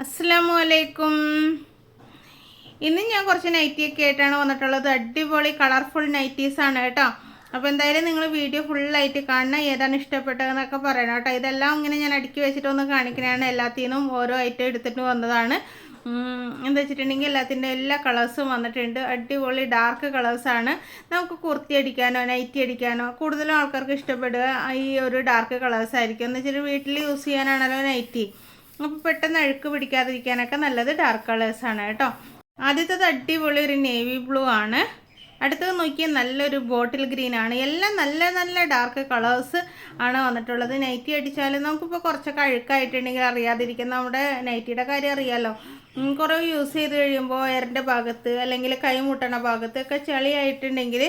അസ്സലാമലൈക്കും. ഇന്ന് ഞാൻ കുറച്ച് നൈറ്റിയൊക്കെ ആയിട്ടാണ് വന്നിട്ടുള്ളത്. അടിപൊളി കളർഫുൾ നൈറ്റീസാണ് കേട്ടോ. അപ്പോൾ എന്തായാലും നിങ്ങൾ വീഡിയോ ഫുള്ളായിട്ട് കാണണം. ഏതാണ് ഇഷ്ടപ്പെട്ടതെന്നൊക്കെ പറയണം കേട്ടോ. ഇതെല്ലാം ഇങ്ങനെ ഞാൻ അടുക്കി വെച്ചിട്ടൊന്ന് കാണിക്കണതാണ്. എല്ലാത്തിനും ഓരോ ഐറ്റം എടുത്തിട്ട് വന്നതാണ്. എന്താ വെച്ചിട്ടുണ്ടെങ്കിൽ എല്ലാ കളേഴ്സും വന്നിട്ടുണ്ട്. അടിപൊളി ഡാർക്ക് കളേഴ്സാണ്. നമുക്ക് കുർത്തി അടിക്കാനോ നൈറ്റി അടിക്കാനോ കൂടുതലും ആൾക്കാർക്ക് ഇഷ്ടപ്പെടുക ഈ ഒരു ഡാർക്ക് കളേഴ്സായിരിക്കും. എന്ന് വെച്ചിട്ട് വീട്ടിൽ യൂസ് ചെയ്യാനാണല്ലോ നൈറ്റി. അപ്പോൾ പെട്ടെന്ന് അഴുക്ക് പിടിക്കാതിരിക്കാനൊക്കെ നല്ലത് ഡാർക്ക് കളേഴ്സാണ് കേട്ടോ. ആദ്യത്തേത് അടിപൊളി ഒരു നേവി ബ്ലൂ ആണ്. അടുത്തത് നോക്കിയാൽ നല്ലൊരു ബോട്ടിൽ ഗ്രീൻ ആണ്. എല്ലാം നല്ല നല്ല ഡാർക്ക് കളേഴ്സ് ആണ് വന്നിട്ടുള്ളത്. നൈറ്റി അടിച്ചാലും നമുക്കിപ്പോൾ കുറച്ചൊക്കെ അഴുക്കായിട്ടുണ്ടെങ്കിൽ അറിയാതിരിക്കുന്ന നമ്മുടെ നൈറ്റിയുടെ കാര്യം അറിയാമല്ലോ. കുറേ യൂസ് ചെയ്ത് കഴിയുമ്പോൾ എയറിൻ്റെ ഭാഗത്ത് അല്ലെങ്കിൽ കൈ മുട്ടണ ഭാഗത്ത് ഒക്കെ ചെളിയായിട്ടുണ്ടെങ്കിൽ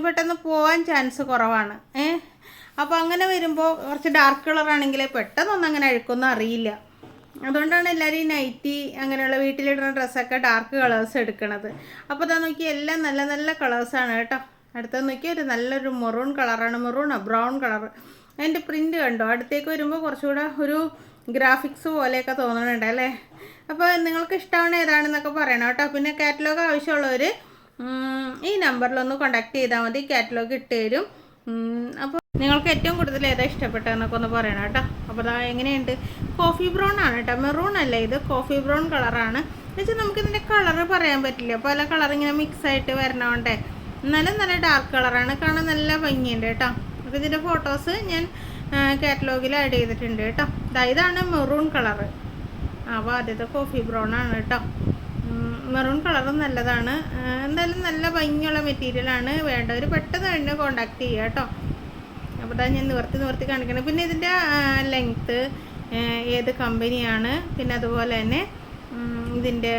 പെട്ടെന്ന് പോകാൻ ചാൻസ് കുറവാണ്. അപ്പോൾ അങ്ങനെ വരുമ്പോൾ കുറച്ച് ഡാർക്ക് കളറാണെങ്കിൽ പെട്ടെന്നൊന്നും അങ്ങനെ അഴുക്കൊന്നും അറിയില്ല. അതുകൊണ്ടാണ് എല്ലാവരും ഈ നൈറ്റി അങ്ങനെയുള്ള വീട്ടിലിടുന്ന ഡ്രസ്സൊക്കെ ഡാർക്ക് കളേഴ്സ് എടുക്കണത്. അപ്പോൾ അതാ നോക്കി എല്ലാം നല്ല നല്ല കളേഴ്സാണ് കേട്ടോ. അടുത്തത് നോക്കി ഒരു നല്ലൊരു മെറൂൺ കളറാണ്. Brown colour. അതിൻ്റെ പ്രിൻ്റ് കണ്ടോ? അടുത്തേക്ക് വരുമ്പോൾ കുറച്ചുകൂടെ ഒരു ഗ്രാഫിക്സ് പോലെയൊക്കെ തോന്നുന്നുണ്ട് അല്ലേ. അപ്പോൾ നിങ്ങൾക്ക് ഇഷ്ടമാണ് ഏതാണെന്നൊക്കെ പറയണം കേട്ടോ. പിന്നെ കാറ്റലോഗ് ആവശ്യമുള്ളവർ ഈ നമ്പറിലൊന്ന് കോൺടാക്ട് ചെയ്താൽ മതി. കാറ്റലോഗ് ഇട്ട് തരും. അപ്പോൾ നിങ്ങൾക്ക് ഏറ്റവും കൂടുതൽ ഏതാ ഇഷ്ടപ്പെട്ടതെന്നൊക്കെ ഒന്ന് പറയണം കേട്ടോ. അപ്പോൾ അതാ എങ്ങനെയുണ്ട്? കോഫി ബ്രൗൺ ആണ് കേട്ടോ. മെറൂൺ അല്ല, ഇത് കോഫി ബ്രൗൺ കളറാണ്. എന്നുവെച്ചാൽ നമുക്കിതിൻ്റെ കളറ് പറയാൻ പറ്റില്ല. പല കളർ ഇങ്ങനെ മിക്സായിട്ട് വരണോണ്ടേ നല്ല ഡാർക്ക് കളറാണ്. കാണാൻ നല്ല ഭംഗിയുണ്ട് കേട്ടോ. അപ്പോൾ ഇതിൻ്റെ ഫോട്ടോസ് ഞാൻ കാറ്റലോഗിൽ ആഡ് ചെയ്തിട്ടുണ്ട് കേട്ടോ. ഇതാണ് മെറൂൺ കളറ്. അപ്പോൾ ആദ്യത്തെ കോഫി ബ്രൗൺ ആണ് കേട്ടോ. മെറൂൺ കളറും നല്ലതാണ്. എന്തായാലും നല്ല ഭംഗിയുള്ള മെറ്റീരിയലാണ്. വേണ്ടവർ പെട്ടെന്ന് തന്നെ കോണ്ടാക്ട് ചെയ്യുക കേട്ടോ. അപ്പോൾ അതാ ഞാൻ നിവർത്തി കാണിക്കണം. പിന്നെ ഇതിൻ്റെ ലെങ്ത്ത്, ഏത് കമ്പനിയാണ്, പിന്നെ അതുപോലെ തന്നെ ഇതിൻ്റെ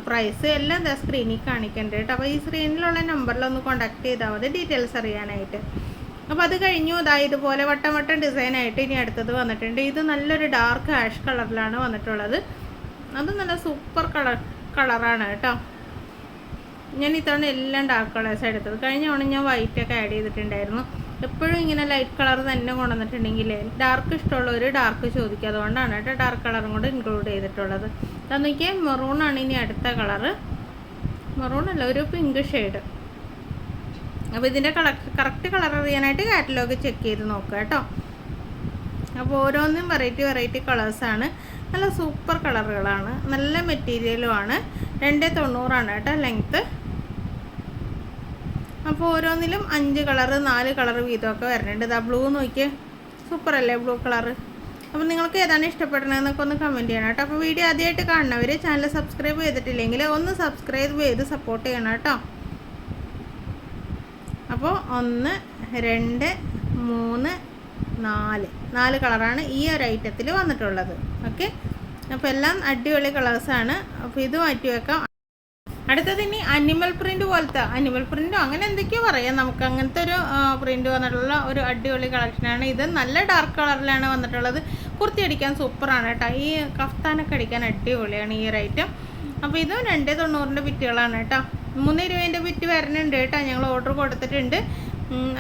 പ്രൈസ് എല്ലാം ഇതാ സ്ക്രീനിൽ കാണിക്കേണ്ടത് കേട്ടോ. അപ്പോൾ ഈ സ്ക്രീനിലുള്ള നമ്പറിലൊന്ന് കോണ്ടാക്ട് ചെയ്താൽ മതി ഡീറ്റെയിൽസ് അറിയാനായിട്ട്. അപ്പോൾ അത് കഴിഞ്ഞു. ഇതുപോലെ വട്ടം ഡിസൈനായിട്ട് ഇനി അടുത്തത് വന്നിട്ടുണ്ട്. ഇത് നല്ലൊരു ഡാർക്ക് ആഷ് കളറിലാണ് വന്നിട്ടുള്ളത്. അത് നല്ല സൂപ്പർ കളറാണ് കേട്ടോ. ഞാൻ ഇത്തവണ എല്ലാം ഡാർക്ക് കളേഴ്സ് എടുത്തത്. കഴിഞ്ഞ തവണ ഞാൻ വൈറ്റൊക്കെ ആഡ് ചെയ്തിട്ടുണ്ടായിരുന്നു. എപ്പോഴും ഇങ്ങനെ ലൈറ്റ് കളർ തന്നെ കൊണ്ടുവന്നിട്ടുണ്ടെങ്കിൽ ഡാർക്ക് ഇഷ്ടമുള്ളവർ ഡാർക്ക് ചോദിക്കുക. അതുകൊണ്ടാണ് കേട്ടോ ഡാർക്ക് കളറും കൂടെ ഇൻക്ലൂഡ് ചെയ്തിട്ടുള്ളത്. അതെന്ന് നോക്കിയാൽ മെറൂണാണ് ഇനി അടുത്ത കളറ്. മെറൂണല്ല, ഒരു പിങ്ക് ഷെയ്ഡ്. അപ്പോൾ ഇതിൻ്റെ കറക്റ്റ് കളർ അറിയാനായിട്ട് കാറ്റലോഗ് ചെക്ക് ചെയ്ത് നോക്കുക കേട്ടോ. അപ്പോൾ ഓരോന്നും വെറൈറ്റി കളേഴ്സാണ്. നല്ല സൂപ്പർ കളറുകളാണ്. നല്ല മെറ്റീരിയലുമാണ്. 290 കേട്ടോ ലെങ്ത്ത്. അപ്പോൾ ഓരോന്നിലും 5 കളറ് 4 കളറ് വീതമൊക്കെ വരുന്നുണ്ട്. ഇതാ ബ്ലൂ നോക്കിയേ, സൂപ്പർ അല്ലേ ബ്ലൂ കളറ്. അപ്പോൾ നിങ്ങൾക്ക് ഏതാണ് ഇഷ്ടപ്പെടുന്നതെന്നൊക്കെ ഒന്ന് കമൻറ്റ് ചെയ്യണം കേട്ടോ. അപ്പോൾ വീഡിയോ ആദ്യമായിട്ട് കാണുന്നവർ ചാനൽ സബ്സ്ക്രൈബ് ചെയ്തിട്ടില്ലെങ്കിൽ ഒന്ന് സബ്സ്ക്രൈബ് ചെയ്ത് സപ്പോർട്ട് ചെയ്യണം കേട്ടോ. അപ്പോൾ 1 2 3 4 കളറാണ് ഈ ഒരു ഐറ്റത്തിൽ വന്നിട്ടുള്ളത്. ഓക്കെ, അപ്പോൾ എല്ലാം അടിപൊളി കളേഴ്സാണ്. അപ്പോൾ ഇത് മാറ്റി വെക്കാം. അടുത്തത് ഇനി അനിമൽ പ്രിൻ്റ് പോലത്തെ, അനിമൽ പ്രിൻ്റോ അങ്ങനെ എന്തൊക്കെയോ പറയാം നമുക്ക്. അങ്ങനത്തെ ഒരു പ്രിൻ്റ് വന്നിട്ടുള്ള ഒരു അടിപൊളി കളക്ഷനാണ് ഇത്. നല്ല ഡാർക്ക് കളറിലാണ് വന്നിട്ടുള്ളത്. കുർത്തി അടിക്കാൻ സൂപ്പറാണ് കേട്ടോ. ഈ കഫ്താനൊക്കെ അടിക്കാൻ അടിപൊളിയാണ് ഈ ഒരു ഐറ്റം. അപ്പോൾ ഇതും 290 ബിറ്റുകളാണ് കേട്ടോ. 320 ബിറ്റ് വരുന്നുണ്ട് കേട്ടോ. ഞങ്ങൾ ഓർഡർ കൊടുത്തിട്ടുണ്ട്.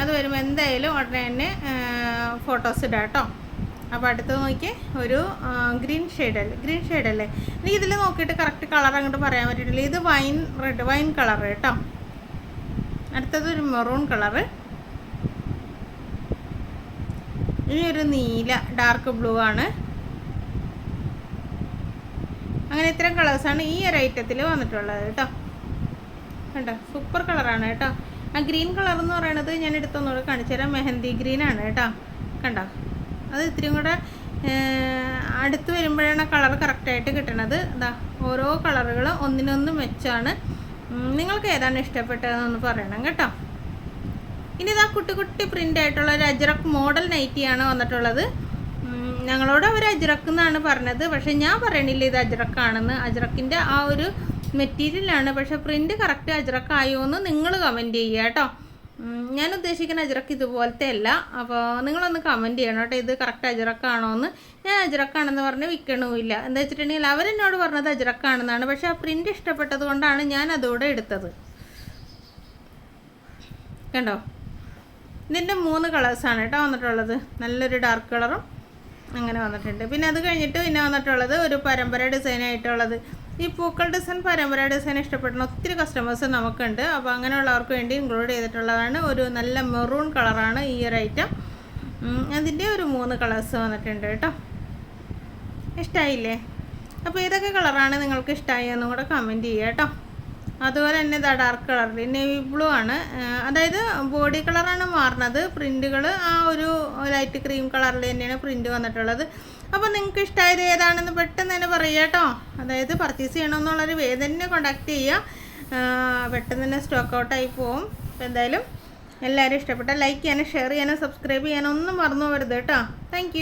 അത് വരുമ്പോൾ എന്തായാലും ഉടനെ തന്നെ ഫോട്ടോസ് ഇടാം കേട്ടോ. അപ്പോൾ അടുത്തത് നോക്കി ഒരു ഗ്രീൻ ഷെയ്ഡല്ലേ. എനിക്ക് ഇതിൽ നോക്കിയിട്ട് കറക്റ്റ് കളർ അങ്ങോട്ട് പറയാൻ പറ്റിയിട്ടില്ല. ഇത് വൈൻ കളർ കേട്ടോ. അടുത്തത് ഒരു മെറൂൺ കളറ്. ഇനി ഒരു നീല ഡാർക്ക് ബ്ലൂ ആണ്. അങ്ങനെ ഇത്തരം കളേഴ്സാണ് ഈ ഒരു ഐറ്റത്തിൽ വന്നിട്ടുള്ളത് കേട്ടോ. കണ്ടോ, സൂപ്പർ കളറാണ് കേട്ടോ. ആ ഗ്രീൻ കളർ എന്ന് പറയുന്നത് ഞാൻ എടുത്തൊന്നുകൂടെ കാണിച്ചു തരാം. മെഹന്തി ഗ്രീൻ ആണ് കേട്ടോ. കണ്ടോ, അത് ഇത്തിരിയും കൂടെ അടുത്ത് വരുമ്പോഴാണ് കളർ കറക്റ്റായിട്ട് കിട്ടണത്. ഇതാ ഓരോ കളറുകളും ഒന്നിനൊന്ന് മെച്ചാണ്. നിങ്ങൾക്ക് ഏതാണ് ഇഷ്ടപ്പെട്ടതെന്നൊന്ന് പറയണം കേട്ടോ. ഇനി ഇതാ കുട്ടി പ്രിൻ്റ് ആയിട്ടുള്ള ഒരു അജ്രക്ക് മോഡൽ നൈറ്റിയാണ് വന്നിട്ടുള്ളത്. ഞങ്ങളോട് അവർ അജ്രക്ക് എന്നാണ് പറഞ്ഞത്. പക്ഷേ ഞാൻ പറയണില്ല ഇത് അജ്രക്കാണെന്ന്. അജ്രക്കിൻ്റെ ആ ഒരു മെറ്റീരിയലാണ്. പക്ഷേ പ്രിൻ്റ് കറക്റ്റ് അജ്രക്കായോ എന്ന് നിങ്ങൾ കമൻറ്റ് ചെയ്യുക കേട്ടോ. ഞാൻ ഉദ്ദേശിക്കുന്ന അജ്രക്ക് ഇതുപോലത്തെ അല്ല. അപ്പോൾ നിങ്ങളൊന്ന് കമൻറ്റ് ചെയ്യണം കേട്ടോ, ഇത് കറക്റ്റ് അജ്രക്കാണോ എന്ന്. ഞാൻ അജ്രക്കാണെന്ന് പറഞ്ഞ് വിൽക്കണമില്ല. എന്താ വെച്ചിട്ടുണ്ടെങ്കിൽ അവരെന്നോട് പറഞ്ഞത് അജ്രക്കാണെന്നാണ്. പക്ഷേ ആ പ്രിൻ്റ് ഇഷ്ടപ്പെട്ടത് കൊണ്ടാണ് ഞാൻ അതോടെ എടുത്തത്. കണ്ടോ, ഇതിൻ്റെ 3 കളേഴ്സാണ് കേട്ടോ വന്നിട്ടുള്ളത്. നല്ലൊരു ഡാർക്ക് കളറും അങ്ങനെ വന്നിട്ടുണ്ട്. പിന്നെ അത് കഴിഞ്ഞിട്ട് പിന്നെ വന്നിട്ടുള്ളത് ഒരു പരമ്പര ഡിസൈനായിട്ടുള്ളത്. ഈ പൂക്കൾ ഡിസൈൻ പരമ്പര ഡിസൈൻ ഇഷ്ടപ്പെടുന്ന ഒത്തിരി കസ്റ്റമേഴ്സ് നമുക്കുണ്ട്. അപ്പോൾ അങ്ങനെയുള്ളവർക്ക് വേണ്ടി ഇൻക്ലൂഡ് ചെയ്തിട്ടുള്ളതാണ്. ഒരു നല്ല മെറൂൺ കളറാണ് ഈ ഒരു ഐറ്റം. അതിൻ്റെ ഒരു 3 കളേഴ്സ് വന്നിട്ടുണ്ട് കേട്ടോ. ഇഷ്ടമായില്ലേ? അപ്പോൾ ഏതൊക്കെ കളറാണ് നിങ്ങൾക്ക് ഇഷ്ടമായി എന്നും കൂടെ കമൻറ്റ് ചെയ്യുക കേട്ടോ. അതുപോലെ തന്നെ ഇതാ ഡാർക്ക് കളർ നേവി ബ്ലൂ ആണ്. അതായത് ബോഡി കളറാണ് മാറുന്നത്. പ്രിൻറ്റുകൾ ആ ഒരു ലൈറ്റ് ക്രീം കളറിൽ തന്നെയാണ് പ്രിൻറ്റ് വന്നിട്ടുള്ളത്. അപ്പോൾ നിങ്ങൾക്ക് ഇഷ്ടമായത് ഏതാണെന്ന് പെട്ടെന്ന് തന്നെ പറയുക കേട്ടോ. അതായത് പർച്ചേസ് ചെയ്യണമെന്നുള്ളൊരു വേദന തന്നെ കോൺടാക്റ്റ് ചെയ്യുക. പെട്ടെന്ന് തന്നെ സ്റ്റോക്ക് ഔട്ടായി പോവും. അപ്പോൾ എന്തായാലും എല്ലാവരും ഇഷ്ടപ്പെട്ട ലൈക്ക് ചെയ്യാനും ഷെയർ ചെയ്യാനും സബ്സ്ക്രൈബ് ചെയ്യാനും ഒന്നും മറന്നു പോകരുത് കേട്ടോ. താങ്ക്